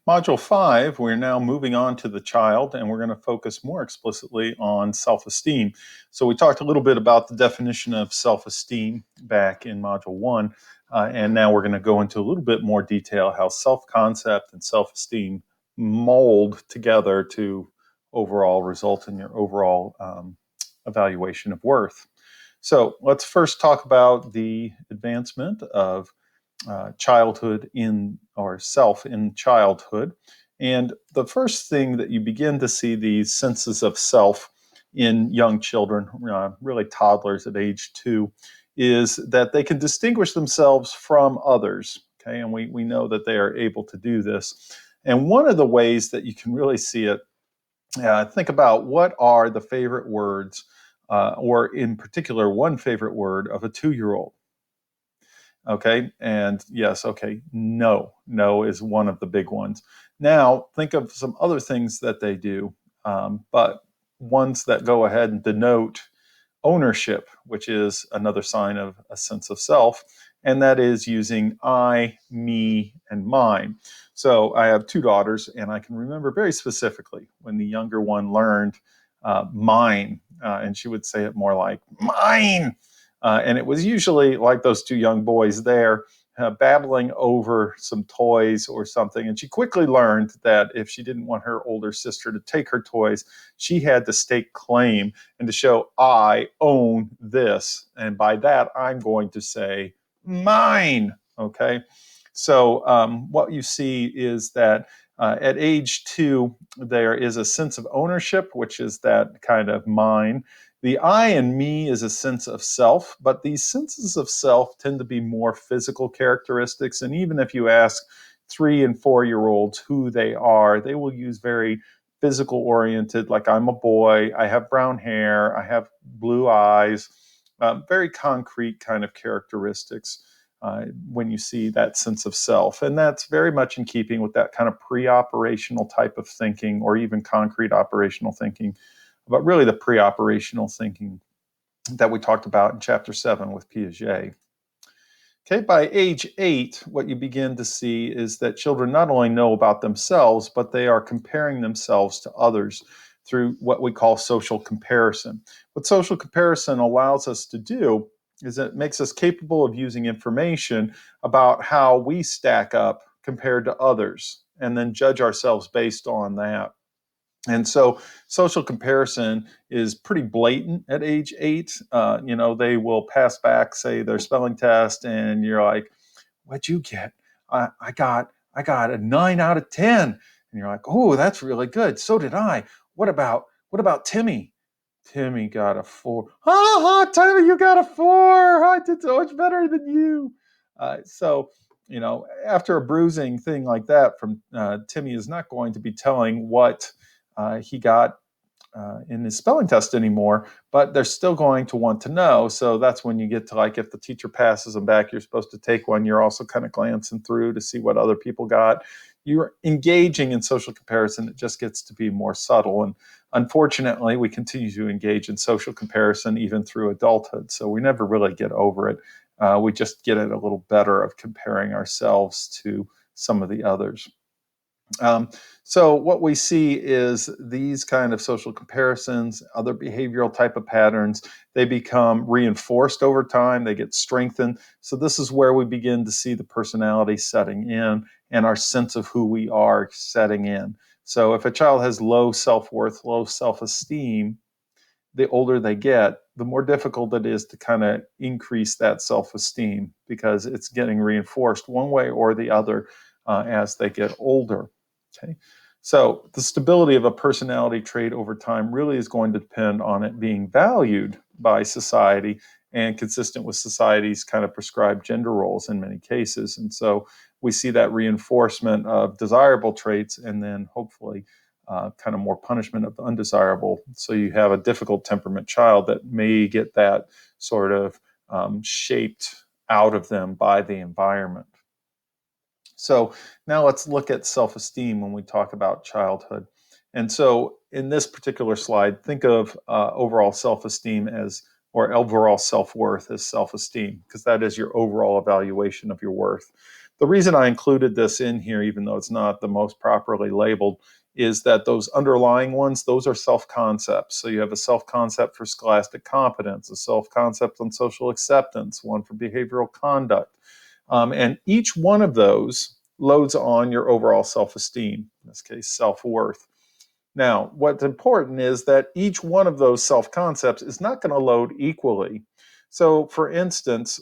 Module 5, we're now moving on to the child, and we're going to focus more explicitly on self-esteem. So we talked a little bit about the definition of self-esteem back in Module 1, and now we're going to go into a little bit more detail how self-concept and self-esteem mold together to overall result in your overall evaluation of worth. So let's first talk about the advancement of childhood in or self in childhood. And the first thing that you begin to see these senses of self in young children, really toddlers at age 2, is that they can distinguish themselves from others. Okay, and we know that they are able to do this. And one of the ways that you can really see it, think about what are the favorite words, or in particular, one favorite word of a 2-year-old. Okay, and yes, okay, no is one of the big ones. Now think of some other things that they do, but ones that go ahead and denote ownership, which is another sign of a sense of self, and that is using I, me, and mine. So I have 2 daughters, and I can remember very specifically when the younger one learned mine, and she would say it more like mine. And it was usually like those 2 young boys there battling over some toys or something. And she quickly learned that if she didn't want her older sister to take her toys, she had to stake claim and to show, I own this. And by that, I'm going to say, mine. Okay. So what you see is that at age 2, there is a sense of ownership, which is that kind of mine. The I and me is a sense of self, but these senses of self tend to be more physical characteristics. And even if you ask 3 and 4-year-olds who they are, they will use very physical oriented, like I'm a boy, I have brown hair, I have blue eyes, very concrete kind of characteristics when you see that sense of self. And that's very much in keeping with that kind of pre-operational type of thinking, or even concrete operational thinking, but really the pre-operational thinking that we talked about in Chapter 7 with Piaget. Okay, by age 8, what you begin to see is that children not only know about themselves, but they are comparing themselves to others through what we call social comparison. What social comparison allows us to do is it makes us capable of using information about how we stack up compared to others, and then judge ourselves based on that. And so social comparison is pretty blatant at age 8. They will pass back, say, their spelling test, and you're like, what'd you get? I got a 9 out of 10. And you're like, oh, that's really good. So did I. What about Timmy? Timmy got a 4. Timmy, you got a 4. I did so much better than you. After a bruising thing like that from Timmy is not going to be telling what he got in his spelling test anymore, but they're still going to want to know. So that's when you get to, like, if the teacher passes them back, you're supposed to take one. You're also kind of glancing through to see what other people got. You're engaging in social comparison. It just gets to be more subtle. And unfortunately, we continue to engage in social comparison even through adulthood. So we never really get over it. We just get it a little better of comparing ourselves to some of the others. So what we see is these kind of social comparisons, other behavioral type of patterns, they become reinforced over time, they get strengthened. So this is where we begin to see the personality setting in and our sense of who we are setting in. So if a child has low self-worth, low self-esteem, the older they get, the more difficult it is to kind of increase that self-esteem, because it's getting reinforced one way or the other as they get older. Okay, so the stability of a personality trait over time really is going to depend on it being valued by society and consistent with society's kind of prescribed gender roles in many cases. And so we see that reinforcement of desirable traits, and then hopefully kind of more punishment of the undesirable. So you have a difficult temperament child that may get that sort of shaped out of them by the environment. So now let's look at self-esteem when we talk about childhood. And so in this particular slide, think of overall self-esteem as, or overall self-worth as self-esteem, because that is your overall evaluation of your worth. The reason I included this in here, even though it's not the most properly labeled, is that those underlying ones, those are self-concepts. So you have a self-concept for scholastic competence, a self-concept on social acceptance, one for behavioral conduct. And each one of those loads on your overall self-esteem, in this case, self-worth. Now, what's important is that each one of those self-concepts is not going to load equally. So, for instance,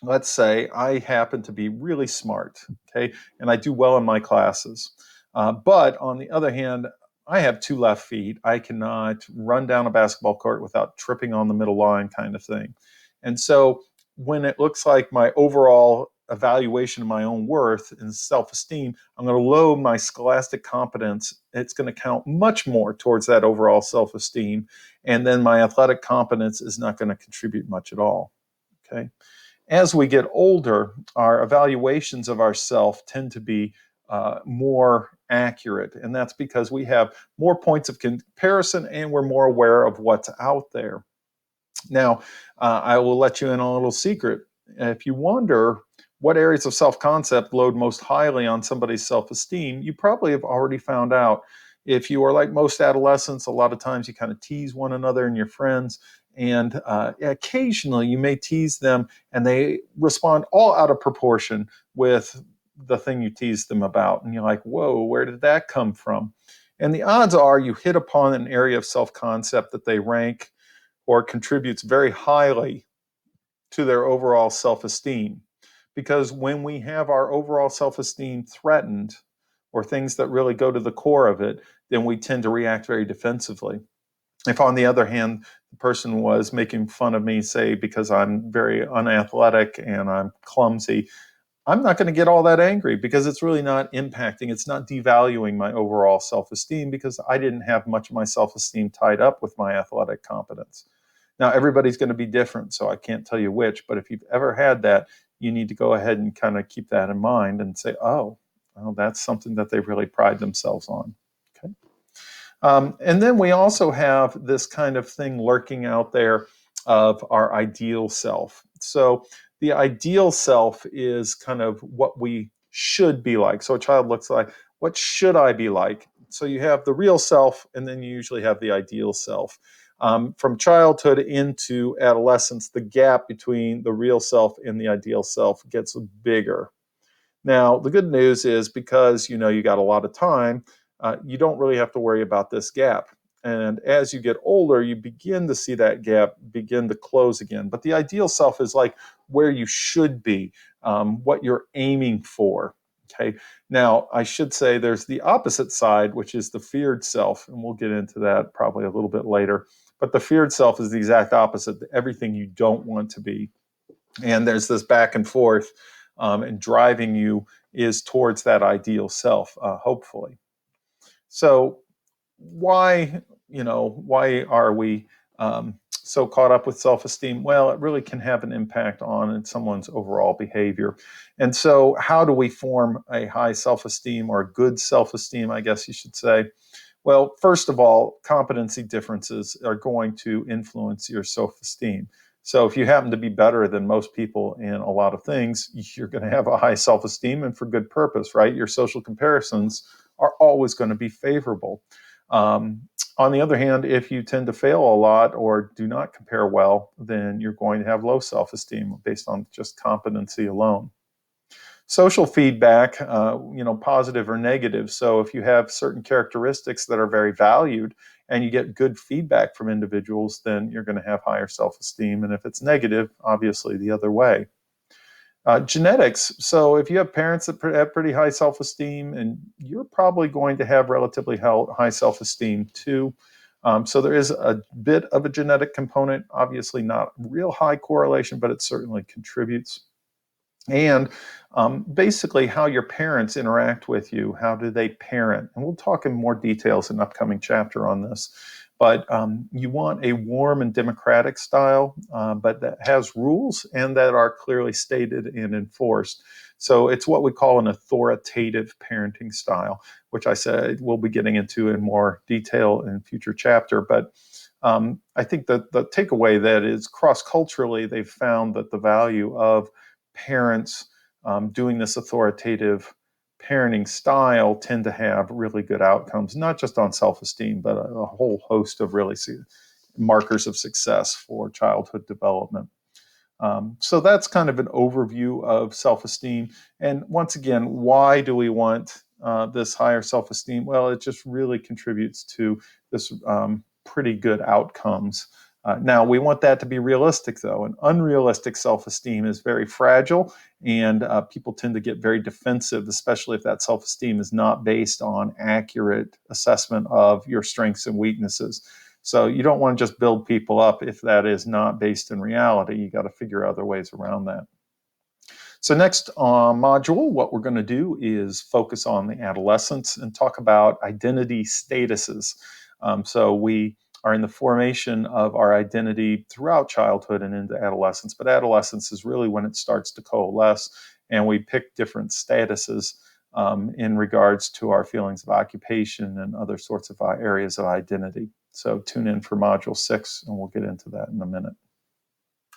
let's say I happen to be really smart, okay, and I do well in my classes. But on the other hand, I have two left feet. I cannot run down a basketball court without tripping on the middle line, kind of thing. And so when it looks like my overall evaluation of my own worth and self-esteem, I'm going to load my scholastic competence. It's going to count much more towards that overall self-esteem. And then my athletic competence is not going to contribute much at all. Okay. As we get older, our evaluations of ourself tend to be more accurate. And that's because we have more points of comparison and we're more aware of what's out there. Now, I will let you in on a little secret. If you wonder what areas of self-concept load most highly on somebody's self-esteem, you probably have already found out. If you are like most adolescents, a lot of times you kind of tease one another and your friends, and occasionally you may tease them and they respond all out of proportion with the thing you teased them about. And you're like, whoa, where did that come from? And the odds are you hit upon an area of self-concept that they rank or contributes very highly to their overall self-esteem. Because when we have our overall self-esteem threatened, or things that really go to the core of it, then we tend to react very defensively. If, on the other hand, the person was making fun of me, say, because I'm very unathletic and I'm clumsy, I'm not going to get all that angry because it's really not impacting, it's not devaluing my overall self-esteem because I didn't have much of my self-esteem tied up with my athletic competence. Now, everybody's going to be different, so I can't tell you which, but if you've ever had that, you need to go ahead and kind of keep that in mind and say, oh, well, that's something that they really pride themselves on. Okay. And then we also have this kind of thing lurking out there of our ideal self. So the ideal self is kind of what we should be like. So a child looks like, what should I be like? So you have the real self, and then you usually have the ideal self. From childhood into adolescence, the gap between the real self and the ideal self gets bigger. Now, the good news is because you got a lot of time, you don't really have to worry about this gap. And as you get older, you begin to see that gap begin to close again. But the ideal self is like where you should be, what you're aiming for. Okay. Now, I should say there's the opposite side, which is the feared self. And we'll get into that probably a little bit later. But the feared self is the exact opposite, everything you don't want to be. And there's this back and forth, and driving you is towards that ideal self, hopefully. So why are we so caught up with self-esteem? Well, it really can have an impact on someone's overall behavior. And so how do we form a high self-esteem, or a good self-esteem, I guess you should say? Well, first of all, competency differences are going to influence your self-esteem. So if you happen to be better than most people in a lot of things, you're going to have a high self-esteem, and for good purpose, right? Your social comparisons are always going to be favorable. On the other hand, if you tend to fail a lot or do not compare well, then you're going to have low self-esteem based on just competency alone. Social feedback, positive or negative. So if you have certain characteristics that are very valued and you get good feedback from individuals, then you're going to have higher self-esteem. And if it's negative, obviously the other way. Genetics. So if you have parents that have pretty high self-esteem, and you're probably going to have relatively high self-esteem too. So there is a bit of a genetic component, obviously not real high correlation, but it certainly contributes. And basically how your parents interact with you, how do they parent? And we'll talk in more details in an upcoming chapter on this. But you want a warm and democratic style, but that has rules and that are clearly stated and enforced. So it's what we call an authoritative parenting style, which I said we'll be getting into in more detail in a future chapter. But I think that the takeaway that is cross-culturally, they've found that the value of parents doing this authoritative parenting style tend to have really good outcomes, not just on self-esteem, but a whole host of really markers of success for childhood development. So that's kind of an overview of self-esteem. And once again, why do we want this higher self-esteem? Well, it just really contributes to this pretty good outcomes. Now, we want that to be realistic, though. An unrealistic self-esteem is very fragile, and people tend to get very defensive, especially if that self-esteem is not based on accurate assessment of your strengths and weaknesses. So you don't want to just build people up if that is not based in reality. You got to figure other ways around that. So next module, what we're going to do is focus on the adolescence and talk about identity statuses. So we are in the formation of our identity throughout childhood and into adolescence, but adolescence is really when it starts to coalesce, and we pick different statuses in regards to our feelings of occupation and other sorts of areas of identity. So tune in for Module 6, and we'll get into that in a minute.